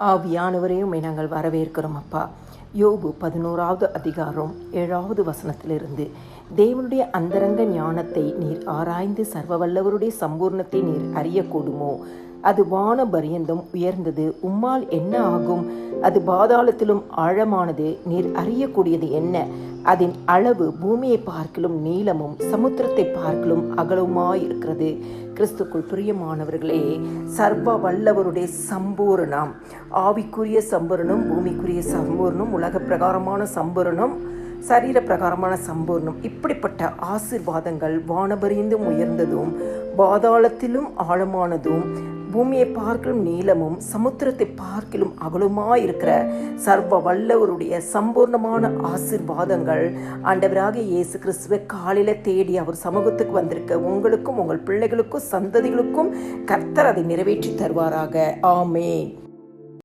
ஆவியானவரே உம்மை நாங்கள் வரவேற்கிறோம் அப்பா. யோபு 11வது அதிகாரம் 7வது வசனத்திலிருந்து, தேவனுடைய அந்தரங்க ஞானத்தை நீர் ஆராய்ந்து சர்வ வல்லவருடைய சம்பூர்ணத்தை நீர் அறியக்கூடுமோ? அது வான பரியந்தம் உயர்ந்தது, உம்மால் என்ன ஆகும்? அது பாதாளத்திலும் ஆழமானது, நீர் அறியக்கூடியது என்ன? அதன் அளவு பூமியை பார்க்கிலும் நீளமும் சமுத்திரத்தை பார்க்கிலும் அகலமாயிருக்கிறது. கிறிஸ்துக்குள் பிரியமானவர்களே, சர்வ வல்லவருடைய சம்பூரணம், ஆவிக்குரிய சம்பூரணம், பூமிக்குரிய சம்பூரணம், உலக பிரகாரமான சம்பூரணம், சரீர பிரகாரமான சம்பூர்ணம், இப்படிப்பட்ட ஆசீர்வாதங்கள் வானபரியந்தும் உயர்ந்ததும் பாதாளத்திலும் ஆழமானதும் பூமியை பார்க்கிலும் நீளமும் சமுத்திரத்தை பார்க்கிலும் அகலுமாயிருக்கிற சர்வ வல்லவருடைய சம்பூர்ணமான ஆசீர்வாதங்கள் ஆண்டவராகிய இயேசு கிறிஸ்துவை காலையில தேடி அவர் சமூகத்துக்கு வந்திருக்க உங்களுக்கும் உங்கள் பிள்ளைகளுக்கும் சந்ததிகளுக்கும் கர்த்தர் அதை நிறைவேற்றி தருவாராக. ஆமென்.